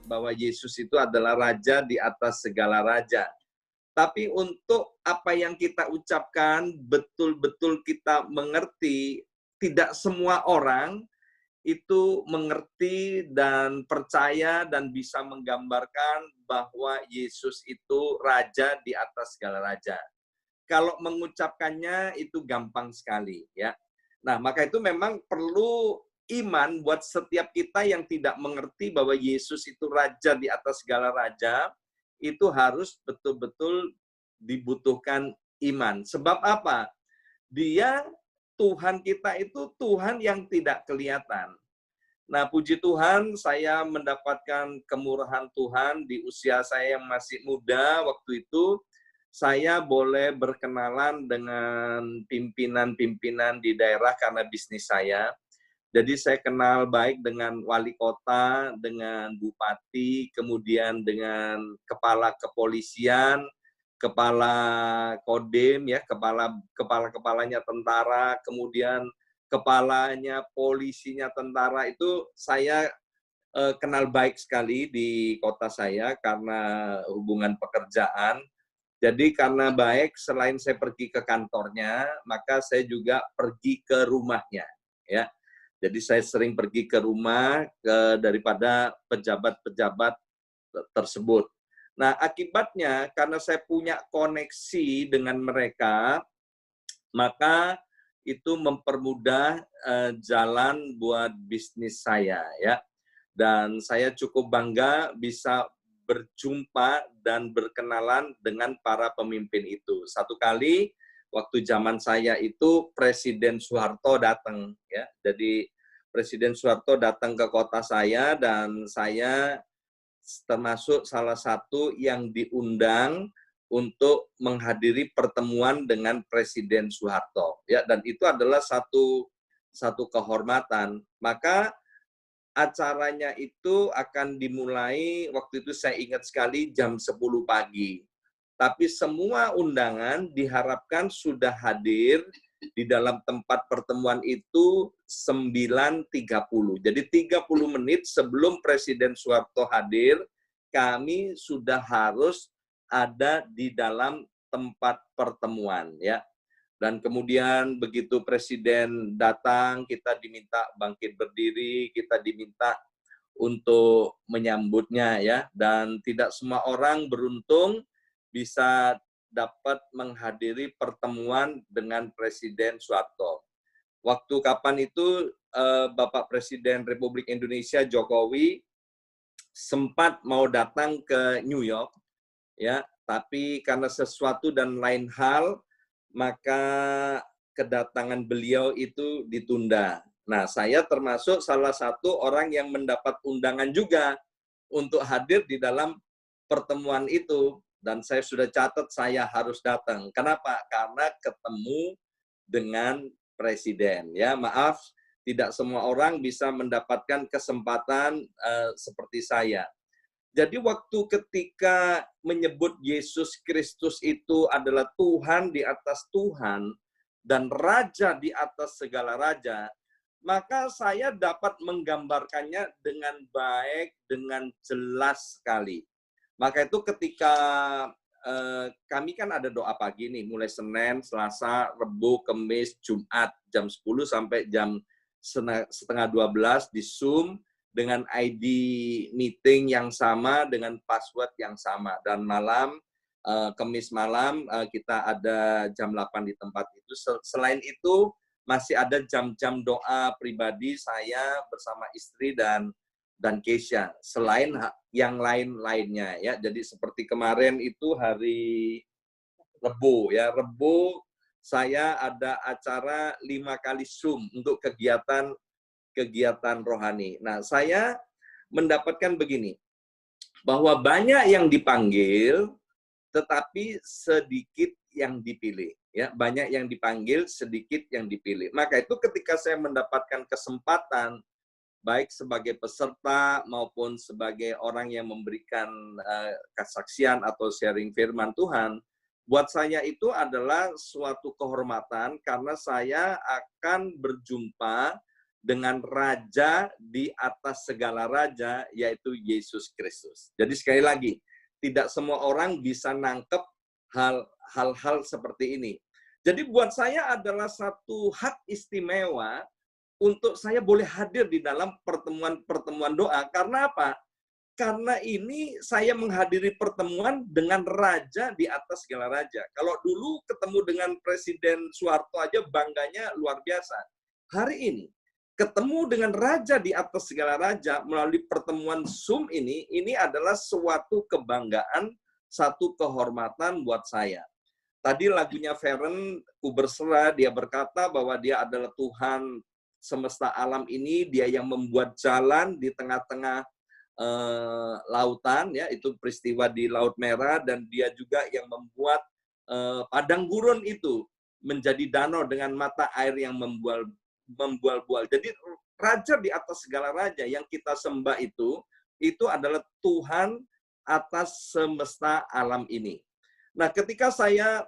bahwa Yesus itu adalah raja di atas segala raja. Tapi untuk apa yang kita ucapkan, betul-betul kita mengerti, tidak semua orang itu mengerti dan percaya dan bisa menggambarkan bahwa Yesus itu raja di atas segala raja. Kalau mengucapkannya itu gampang sekali, ya. Nah, maka itu memang perlu iman buat setiap kita yang tidak mengerti bahwa Yesus itu raja di atas segala raja, itu harus betul-betul dibutuhkan iman. Sebab apa? Dia Tuhan kita itu Tuhan yang tidak kelihatan. Nah, puji Tuhan, saya mendapatkan kemurahan Tuhan di usia saya yang masih muda. Waktu itu, saya boleh berkenalan dengan pimpinan-pimpinan di daerah karena bisnis saya. Jadi saya kenal baik dengan wali kota, dengan bupati, kemudian dengan kepala kepolisian, kepala Kodim, ya, kepalanya tentara, kemudian kepalanya polisinya tentara, itu saya kenal baik sekali di kota saya karena hubungan pekerjaan. Jadi karena baik, selain saya pergi ke kantornya, maka saya juga pergi ke rumahnya, ya. Jadi saya sering pergi ke rumah daripada pejabat-pejabat tersebut. Nah, akibatnya karena saya punya koneksi dengan mereka, maka itu mempermudah jalan buat bisnis saya, ya. Dan saya cukup bangga bisa berjumpa dan berkenalan dengan para pemimpin itu. Satu kali waktu zaman saya itu Presiden Soeharto datang, ya. Jadi Presiden Soeharto datang ke kota saya dan saya termasuk salah satu yang diundang untuk menghadiri pertemuan dengan Presiden Soeharto, ya. Dan itu adalah satu kehormatan. Maka acaranya itu akan dimulai, waktu itu saya ingat sekali, jam 10 pagi. Tapi semua undangan diharapkan sudah hadir di dalam tempat pertemuan itu 9.30. Jadi 30 menit sebelum Presiden Soeharto hadir, kami sudah harus ada di dalam tempat pertemuan, ya. Dan kemudian begitu Presiden datang, kita diminta bangkit berdiri, kita diminta untuk menyambutnya, ya. Dan tidak semua orang beruntung bisa dapat menghadiri pertemuan dengan Presiden Soeharto. Waktu kapan itu Bapak Presiden Republik Indonesia Jokowi sempat mau datang ke New York, ya, tapi karena sesuatu dan lain hal, maka kedatangan beliau itu ditunda. Nah, saya termasuk salah satu orang yang mendapat undangan juga untuk hadir di dalam pertemuan itu. Dan saya sudah catat saya harus datang. Kenapa? Karena ketemu dengan presiden. Ya, maaf, tidak semua orang bisa mendapatkan kesempatan seperti saya. Jadi waktu ketika menyebut Yesus Kristus itu adalah Tuhan di atas Tuhan dan Raja di atas segala raja, maka saya dapat menggambarkannya dengan baik, dengan jelas sekali. Maka itu ketika kami kan ada doa pagi nih, mulai Senin, Selasa, Rebu, Kamis, Jumat, jam 10 sampai jam setengah 12 di Zoom, dengan ID meeting yang sama, dengan password yang sama. Dan malam, Kamis malam, kita ada jam 8 di tempat itu. Selain itu, masih ada jam-jam doa pribadi saya bersama istri dan Keisha, selain yang lain-lainnya, ya. Jadi seperti kemarin itu hari Rebu, ya. Rebu saya ada acara 5 kali Zoom untuk kegiatan rohani. Nah, saya mendapatkan begini, bahwa banyak yang dipanggil, tetapi sedikit yang dipilih. Ya, banyak yang dipanggil, sedikit yang dipilih. Maka itu ketika saya mendapatkan kesempatan, baik sebagai peserta maupun sebagai orang yang memberikan kesaksian atau sharing firman Tuhan, buat saya itu adalah suatu kehormatan karena saya akan berjumpa dengan raja di atas segala raja, yaitu Yesus Kristus. Jadi sekali lagi, tidak semua orang bisa nangkep hal-hal seperti ini. Jadi buat saya adalah satu hak istimewa untuk saya boleh hadir di dalam pertemuan-pertemuan doa. Karena apa? Karena ini saya menghadiri pertemuan dengan raja di atas segala raja. Kalau dulu ketemu dengan Presiden Soeharto aja bangganya luar biasa. Hari ini, ketemu dengan raja di atas segala raja melalui pertemuan Zoom ini adalah suatu kebanggaan, satu kehormatan buat saya. Tadi lagunya Feren, ku berserah, dia berkata bahwa dia adalah Tuhan semesta alam ini, dia yang membuat jalan di tengah-tengah lautan, ya, itu peristiwa di Laut Merah, dan dia juga yang membuat padang gurun itu menjadi danau dengan mata air yang membual-bual. Jadi raja di atas segala raja yang kita sembah itu adalah Tuhan atas semesta alam ini. Nah, ketika saya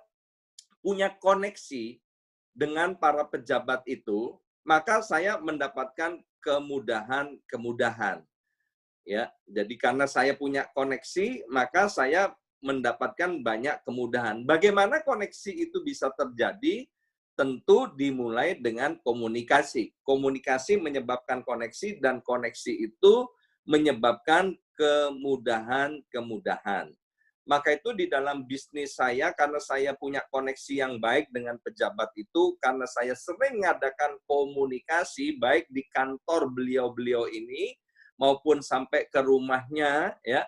punya koneksi dengan para pejabat itu, maka saya mendapatkan kemudahan-kemudahan. Ya, jadi karena saya punya koneksi, maka saya mendapatkan banyak kemudahan. Bagaimana koneksi itu bisa terjadi? Tentu dimulai dengan komunikasi. Komunikasi menyebabkan koneksi, dan koneksi itu menyebabkan kemudahan-kemudahan. Maka itu di dalam bisnis saya, karena saya punya koneksi yang baik dengan pejabat itu, karena saya sering mengadakan komunikasi baik di kantor beliau-beliau ini, maupun sampai ke rumahnya, ya,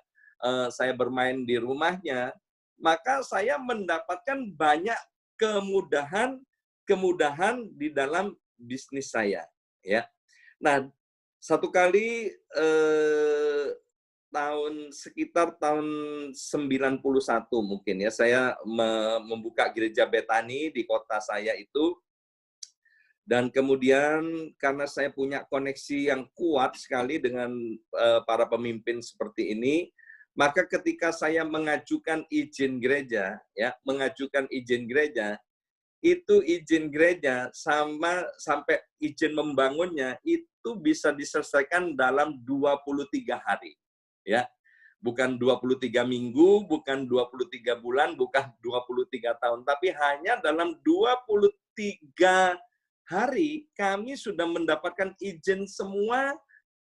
saya bermain di rumahnya, maka saya mendapatkan banyak kemudahan di dalam bisnis saya, ya. Nah, satu kali sekitar tahun 91 mungkin, ya, saya membuka gereja Betani di kota saya itu. Dan kemudian karena saya punya koneksi yang kuat sekali dengan para pemimpin seperti ini, maka ketika saya mengajukan izin gereja, ya, itu izin gereja sampai izin membangunnya itu bisa diselesaikan dalam 23 hari. Ya. Bukan 23 minggu, bukan 23 bulan, bukan 23 tahun, tapi hanya dalam 23 hari kami sudah mendapatkan izin semua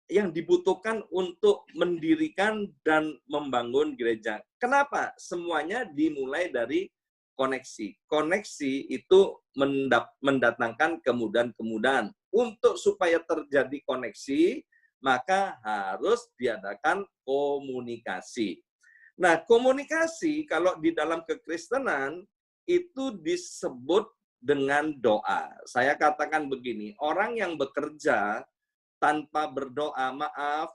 yang dibutuhkan untuk mendirikan dan membangun gereja. Kenapa? Semuanya dimulai dari koneksi. Koneksi itu mendatangkan kemudahan-kemudahan. Untuk supaya terjadi koneksi, maka harus diadakan komunikasi. Nah, komunikasi kalau di dalam kekristenan itu disebut dengan doa. Saya katakan begini, orang yang bekerja tanpa berdoa,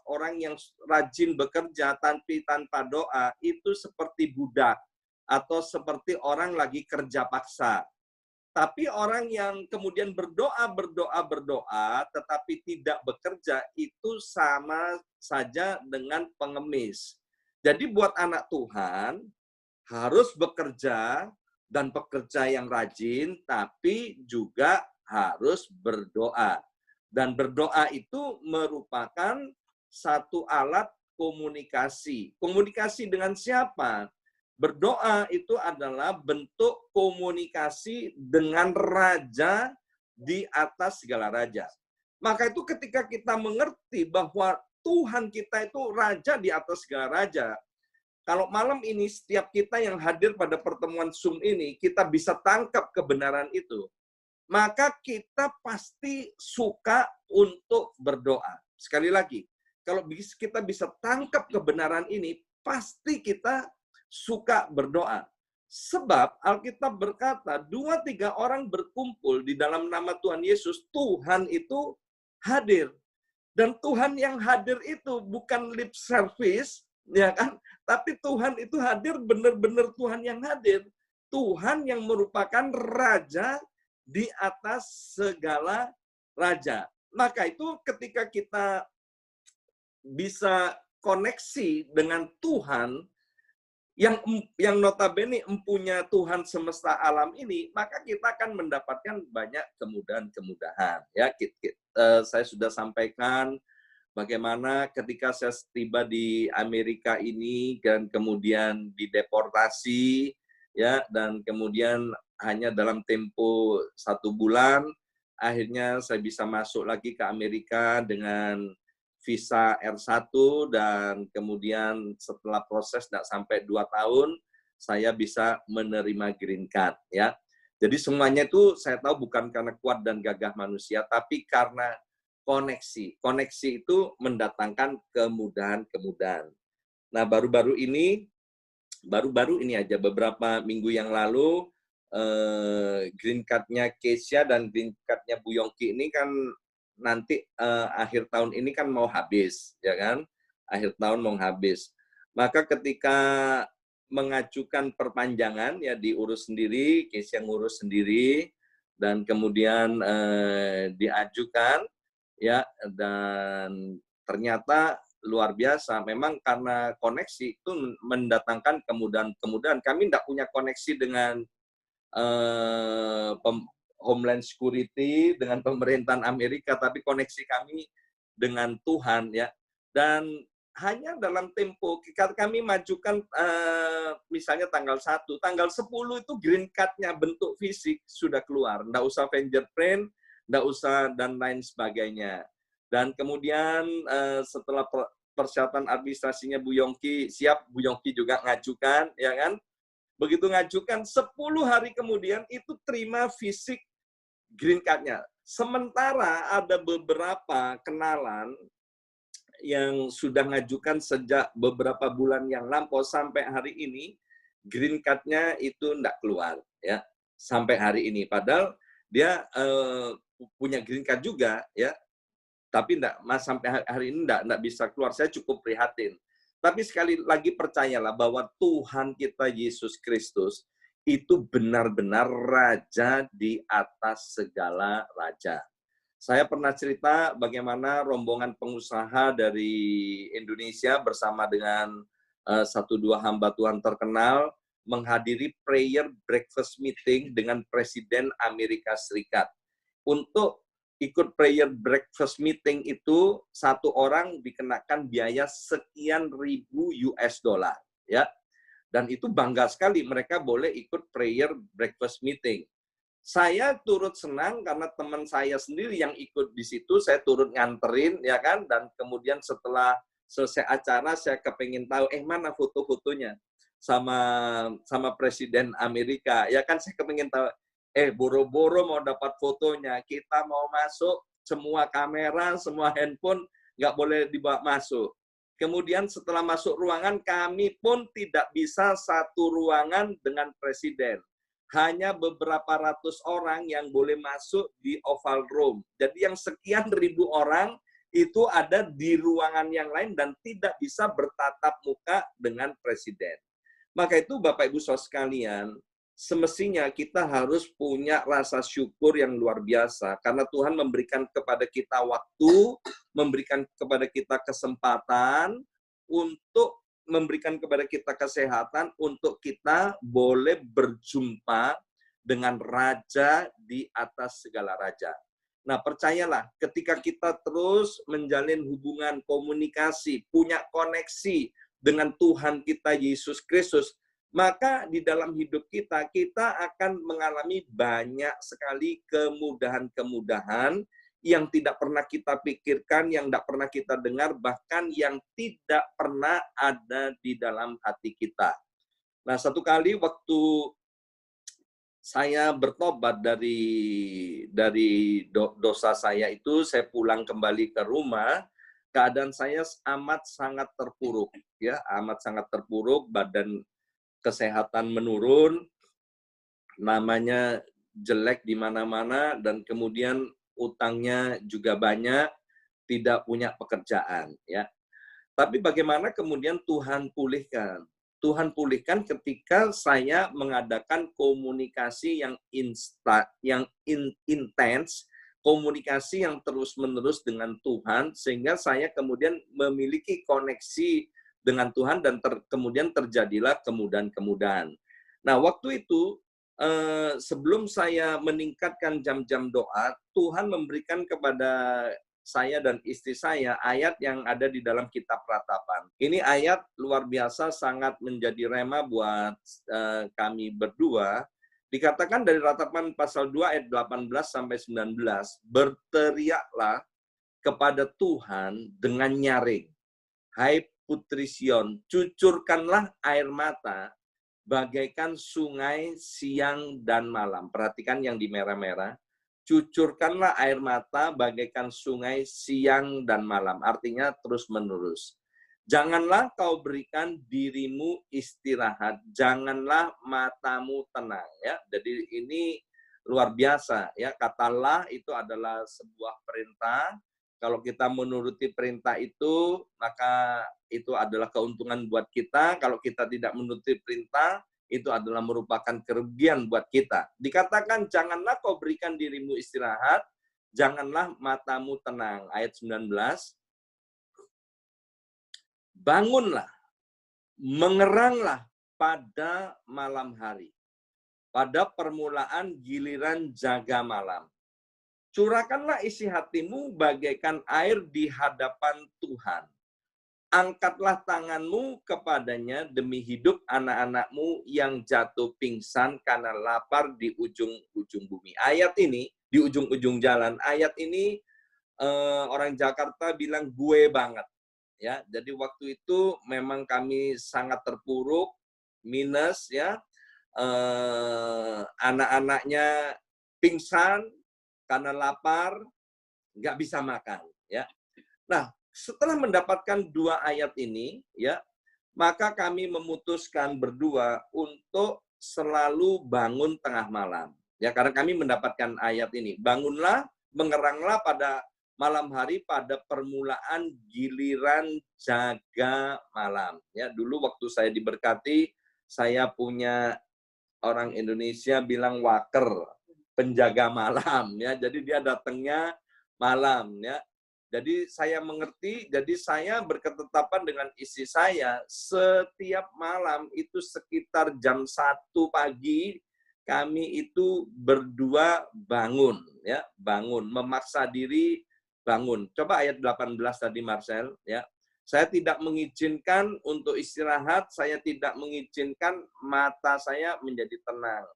orang yang rajin bekerja tanpa doa, itu seperti budak, atau seperti orang lagi kerja paksa. Tapi orang yang kemudian berdoa, tetapi tidak bekerja, itu sama saja dengan pengemis. Jadi buat anak Tuhan, harus bekerja, dan pekerja yang rajin, tapi juga harus berdoa. Dan berdoa itu merupakan satu alat komunikasi. Komunikasi dengan siapa? Berdoa itu adalah bentuk komunikasi dengan raja di atas segala raja. Maka itu ketika kita mengerti bahwa Tuhan kita itu raja di atas segala raja, kalau malam ini setiap kita yang hadir pada pertemuan Zoom ini, kita bisa tangkap kebenaran itu, maka kita pasti suka untuk berdoa. Sekali lagi, kalau kita bisa tangkap kebenaran ini, pasti kita suka berdoa. Sebab Alkitab berkata, 2-3 orang berkumpul di dalam nama Tuhan Yesus, Tuhan itu hadir. Dan Tuhan yang hadir itu bukan lip service, ya kan? Tapi Tuhan itu hadir, benar-benar Tuhan yang hadir. Tuhan yang merupakan raja di atas segala raja. Maka itu ketika kita bisa koneksi dengan Tuhan, yang notabene empunya Tuhan semesta alam ini, maka kita akan mendapatkan banyak kemudahan-kemudahan. Ya, saya sudah sampaikan bagaimana ketika saya tiba di Amerika ini dan kemudian dideportasi, ya, dan kemudian hanya dalam tempo 1 bulan, akhirnya saya bisa masuk lagi ke Amerika dengan visa R1 dan kemudian setelah proses tidak sampai 2 tahun, saya bisa menerima green card, ya. Jadi semuanya itu saya tahu bukan karena kuat dan gagah manusia, tapi karena koneksi. Koneksi itu mendatangkan kemudahan-kemudahan. Nah, baru-baru ini aja beberapa minggu yang lalu, green card-nya Kesha dan green card-nya Bu Yongki ini kan nanti akhir tahun ini kan mau habis, ya kan? Akhir tahun mau habis. Maka ketika mengajukan perpanjangan, ya diurus sendiri, Kesha ngurus sendiri, dan kemudian diajukan, ya, dan ternyata luar biasa. Memang karena koneksi itu mendatangkan kemudahan-kemudahan. Kami tidak punya koneksi dengan Homeland Security, dengan pemerintahan Amerika, tapi koneksi kami dengan Tuhan, ya. Dan hanya dalam tempo, kami majukan misalnya tanggal 1, tanggal 10 itu green card-nya bentuk fisik sudah keluar. Nggak usah fingerprint, nggak usah dan lain sebagainya. Dan kemudian setelah persyaratan administrasinya Bu Yongki siap, Bu Yongki juga ngajukan, ya kan? Begitu ngajukan, 10 hari kemudian itu terima fisik green card-nya. Sementara ada beberapa kenalan yang sudah ngajukan sejak beberapa bulan yang lampau sampai hari ini, green card-nya itu tidak keluar, ya, sampai hari ini. Padahal dia punya green card juga, ya, tapi sampai hari ini tidak bisa keluar. Saya cukup prihatin. Tapi sekali lagi percayalah bahwa Tuhan kita Yesus Kristus itu benar-benar Raja di atas segala raja. Saya pernah cerita bagaimana rombongan pengusaha dari Indonesia bersama dengan 1-2 hamba Tuhan terkenal menghadiri prayer breakfast meeting dengan Presiden Amerika Serikat. Untuk ikut prayer breakfast meeting itu, satu orang dikenakan biaya sekian ribu US dollar, ya. Dan itu bangga sekali mereka boleh ikut prayer breakfast meeting. Saya turut senang karena teman saya sendiri yang ikut di situ, saya turut nganterin, ya kan, dan kemudian setelah selesai acara saya kepengin tahu mana foto-fotonya sama Presiden Amerika, ya kan, saya kepengin tahu. Boro-boro mau dapat fotonya, kita mau masuk, semua kamera, semua handphone nggak boleh dibawa masuk. Kemudian setelah masuk ruangan, kami pun tidak bisa satu ruangan dengan Presiden. Hanya beberapa ratus orang yang boleh masuk di Oval Room. Jadi yang sekian ribu orang itu ada di ruangan yang lain dan tidak bisa bertatap muka dengan Presiden. Maka itu Bapak Ibu Saudara sekalian, semestinya kita harus punya rasa syukur yang luar biasa. Karena Tuhan memberikan kepada kita waktu, memberikan kepada kita kesempatan untuk memberikan kepada kita kesehatan untuk kita boleh berjumpa dengan Raja di atas segala raja. Nah, percayalah, ketika kita terus menjalin hubungan komunikasi, punya koneksi dengan Tuhan kita Yesus Kristus, maka di dalam hidup kita, kita akan mengalami banyak sekali kemudahan-kemudahan yang tidak pernah kita pikirkan, yang tidak pernah kita dengar, bahkan yang tidak pernah ada di dalam hati kita. Nah, satu kali waktu saya bertobat dari dosa saya itu, saya pulang kembali ke rumah, keadaan saya amat sangat terpuruk, ya, amat sangat terpuruk, badan kesehatan menurun, namanya jelek di mana-mana, dan kemudian utangnya juga banyak, tidak punya pekerjaan, ya. Tapi bagaimana kemudian Tuhan pulihkan? Tuhan pulihkan ketika saya mengadakan komunikasi yang intens, komunikasi yang terus-menerus dengan Tuhan, sehingga saya kemudian memiliki koneksi dengan Tuhan dan kemudian terjadilah kemudahan-kemudahan. Nah, waktu itu sebelum saya meningkatkan jam-jam doa, Tuhan memberikan kepada saya dan istri saya ayat yang ada di dalam kitab Ratapan. Ini ayat luar biasa, sangat menjadi rema buat kami berdua. Dikatakan dari Ratapan pasal 2 ayat 18 sampai 19, berteriaklah kepada Tuhan dengan nyaring. Hai putri Sion, cucurkanlah air mata bagaikan sungai siang dan malam. Perhatikan yang di merah-merah. Cucurkanlah air mata bagaikan sungai siang dan malam. Artinya terus-menerus. Janganlah kau berikan dirimu istirahat. Janganlah matamu tenang. Ya, jadi ini luar biasa. Ya, katalah itu adalah sebuah perintah. Kalau kita menuruti perintah itu, maka itu adalah keuntungan buat kita. Kalau kita tidak menuruti perintah, itu adalah merupakan kerugian buat kita. Dikatakan, janganlah kau berikan dirimu istirahat, janganlah matamu tenang. Ayat 19, bangunlah, mengeranglah pada malam hari, pada permulaan giliran jaga malam. Curahkanlah isi hatimu bagaikan air di hadapan Tuhan. Angkatlah tanganmu kepadanya demi hidup anak-anakmu yang jatuh pingsan karena lapar di ujung-ujung bumi. Ayat ini, di ujung-ujung jalan, ayat ini orang Jakarta bilang gue banget. Ya, jadi waktu itu memang kami sangat terpuruk, minus ya, anak-anaknya pingsan karena lapar, nggak bisa makan. Ya, nah setelah mendapatkan dua ayat ini, ya, maka kami memutuskan berdua untuk selalu bangun tengah malam. Ya, karena kami mendapatkan ayat ini. Bangunlah, mengeranglah pada malam hari pada permulaan giliran jaga malam. Ya, dulu waktu saya diberkati, saya punya orang Indonesia bilang waker, penjaga malam. Ya, jadi dia datangnya malam. Ya, jadi saya mengerti, jadi saya berketetapan dengan istri saya, setiap malam itu sekitar jam 1 pagi, kami itu berdua bangun, ya, bangun, memaksa diri bangun. Coba ayat 18 tadi Marcel, ya. Saya tidak mengizinkan untuk istirahat, saya tidak mengizinkan mata saya menjadi tenang.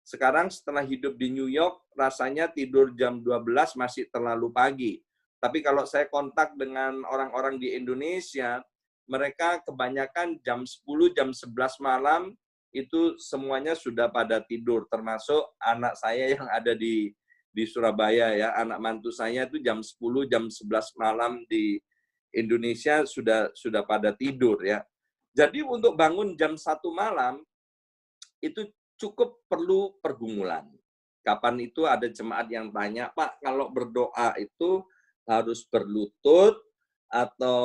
Sekarang setelah hidup di New York, rasanya tidur jam 12 masih terlalu pagi. Tapi kalau saya kontak dengan orang-orang di Indonesia, mereka kebanyakan jam 10, jam 11 malam, itu semuanya sudah pada tidur, termasuk anak saya yang ada di Surabaya, ya, anak mantu saya itu jam 10, jam 11 malam di Indonesia sudah pada tidur, ya. Jadi untuk bangun jam 1 malam, itu cukup perlu pergumulan. Kapan itu ada jemaat yang tanya, Pak, kalau berdoa itu harus berlutut atau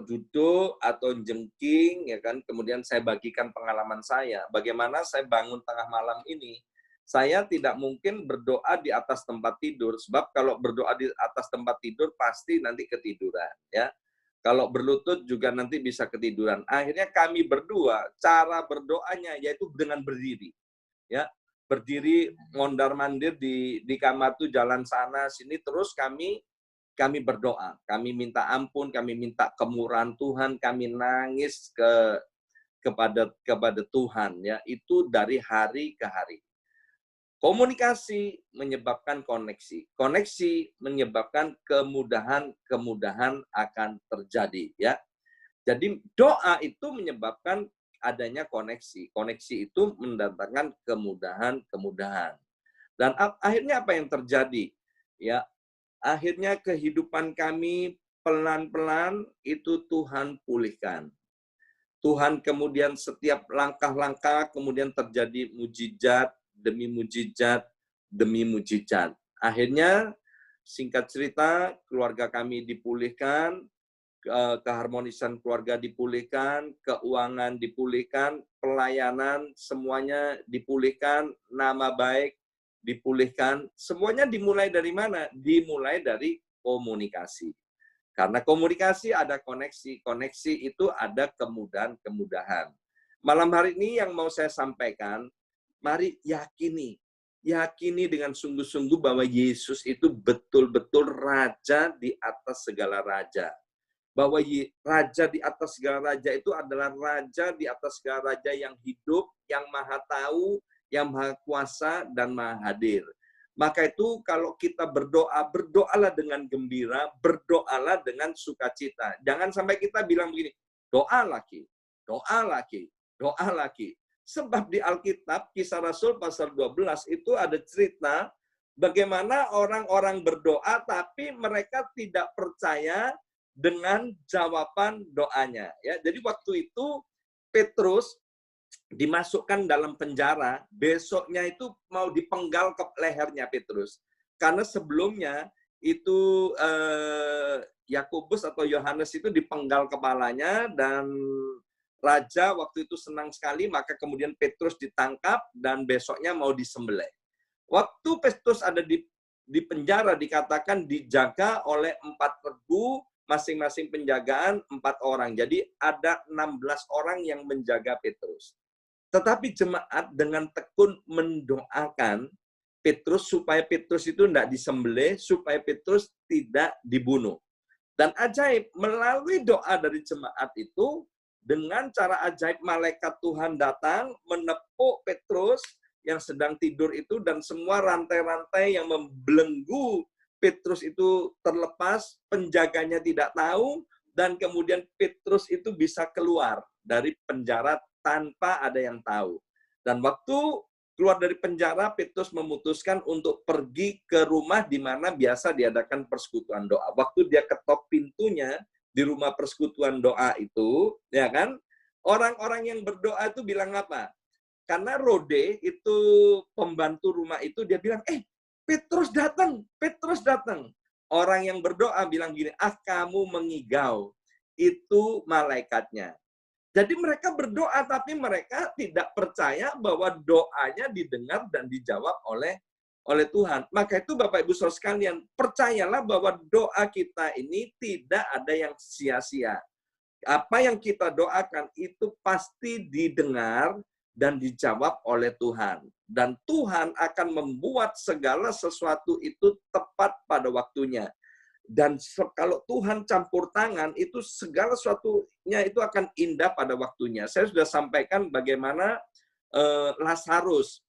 duduk atau jengking, ya kan? Kemudian saya bagikan pengalaman saya, bagaimana saya bangun tengah malam ini. Saya tidak mungkin berdoa di atas tempat tidur, sebab kalau berdoa di atas tempat tidur pasti nanti ketiduran, ya. Kalau berlutut juga nanti bisa ketiduran. Akhirnya kami berdua, cara berdoanya yaitu dengan berdiri. Ya, berdiri mondar-mandir di kamar tuh, jalan sana sini, terus kami berdoa, kami minta ampun, kami minta kemurahan Tuhan, kami nangis kepada Tuhan, ya. Itu dari hari ke hari. Komunikasi menyebabkan koneksi. Koneksi menyebabkan kemudahan akan terjadi, ya. Jadi doa itu menyebabkan adanya koneksi. Koneksi itu mendatangkan kemudahan. Dan akhirnya apa yang terjadi? Ya, akhirnya kehidupan kami pelan-pelan itu Tuhan pulihkan. Tuhan kemudian setiap langkah-langkah kemudian terjadi mujizat demi mujizat demi mujizat. Akhirnya singkat cerita keluarga kami dipulihkan, keharmonisan keluarga dipulihkan, keuangan dipulihkan, pelayanan semuanya dipulihkan, nama baik dipulihkan. Semuanya dimulai dari mana? Dimulai dari komunikasi. Karena komunikasi ada koneksi, koneksi itu ada kemudahan. Malam hari ini yang mau saya sampaikan, mari yakini dengan sungguh-sungguh bahwa Yesus itu betul-betul raja di atas segala raja. Bahwa raja di atas segala raja itu adalah raja di atas segala raja yang hidup, yang maha tahu, yang maha kuasa, dan maha hadir. Maka itu kalau kita berdoa, berdoalah dengan gembira, berdoalah dengan sukacita. Jangan sampai kita bilang begini, doa lagi, doa lagi, doa lagi. Sebab di Alkitab, Kisah Rasul pasal 12 itu ada cerita bagaimana orang-orang berdoa tapi mereka tidak percaya dengan jawaban doanya. Ya, jadi waktu itu Petrus dimasukkan dalam penjara, besoknya itu mau dipenggal ke lehernya Petrus. Karena sebelumnya itu Yakobus atau Yohanes itu dipenggal kepalanya dan raja waktu itu senang sekali, maka kemudian Petrus ditangkap dan besoknya mau disembelih. Waktu Petrus ada di penjara dikatakan dijaga oleh 4.000 masing-masing penjagaan 4 orang. Jadi ada 16 orang yang menjaga Petrus. Tetapi jemaat dengan tekun mendoakan Petrus supaya Petrus itu tidak disembelih, supaya Petrus tidak dibunuh. Dan ajaib, melalui doa dari jemaat itu, dengan cara ajaib malaikat Tuhan datang, menepuk Petrus yang sedang tidur itu, dan semua rantai-rantai yang membelenggu Petrus itu terlepas, penjaganya tidak tahu, dan kemudian Petrus itu bisa keluar dari penjara tanpa ada yang tahu. Dan waktu keluar dari penjara, Petrus memutuskan untuk pergi ke rumah di mana biasa diadakan persekutuan doa. Waktu dia ketok pintunya di rumah persekutuan doa itu, ya kan, orang-orang yang berdoa itu bilang apa? Karena Rode itu pembantu rumah itu, dia bilang, Petrus datang, Petrus datang. Orang yang berdoa bilang gini, kamu mengigau, itu malaikatnya. Jadi mereka berdoa, tapi mereka tidak percaya bahwa doanya didengar dan dijawab oleh Tuhan. Maka itu Bapak Ibu Saudara sekalian, percayalah bahwa doa kita ini tidak ada yang sia-sia. Apa yang kita doakan itu pasti didengar dan dijawab oleh Tuhan. Dan Tuhan akan membuat segala sesuatu itu tepat pada waktunya. Dan kalau Tuhan campur tangan, itu segala sesuatunya itu akan indah pada waktunya. Saya sudah sampaikan bagaimana Lazarus.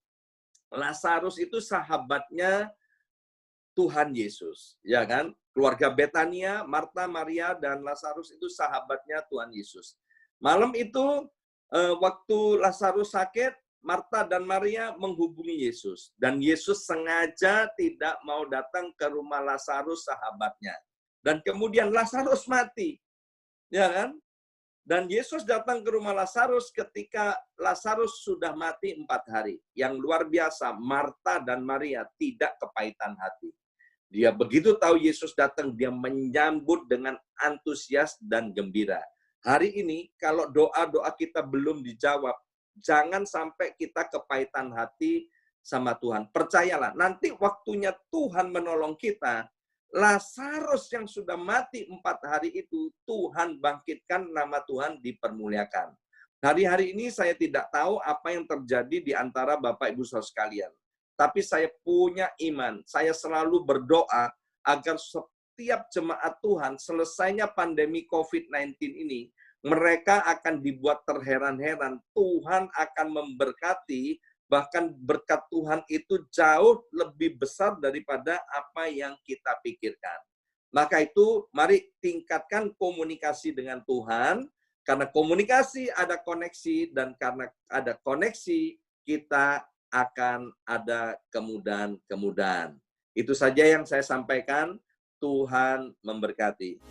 Lazarus itu sahabatnya Tuhan Yesus, ya kan? Keluarga Betania, Marta, Maria, dan Lazarus itu sahabatnya Tuhan Yesus. Malam itu, waktu Lazarus sakit, Marta dan Maria menghubungi Yesus. Dan Yesus sengaja tidak mau datang ke rumah Lazarus sahabatnya. Dan kemudian Lazarus mati. Ya kan? Dan Yesus datang ke rumah Lazarus ketika Lazarus sudah mati 4 hari. Yang luar biasa, Marta dan Maria tidak kepahitan hati. Dia begitu tahu Yesus datang, dia menyambut dengan antusias dan gembira. Hari ini, kalau doa-doa kita belum dijawab, jangan sampai kita kepahitan hati sama Tuhan. Percayalah, nanti waktunya Tuhan menolong kita, Lazarus yang sudah mati 4 hari itu, Tuhan bangkitkan, nama Tuhan dipermuliakan. Hari-hari ini saya tidak tahu apa yang terjadi di antara Bapak Ibu Saudara sekalian. Tapi saya punya iman, saya selalu berdoa agar setiap jemaat Tuhan, selesainya pandemi COVID-19 ini, mereka akan dibuat terheran-heran. Tuhan akan memberkati, bahkan berkat Tuhan itu jauh lebih besar daripada apa yang kita pikirkan. Maka itu, mari tingkatkan komunikasi dengan Tuhan, karena komunikasi ada koneksi, dan karena ada koneksi, kita akan ada kemudahan-kemudahan. Itu saja yang saya sampaikan. Tuhan memberkati.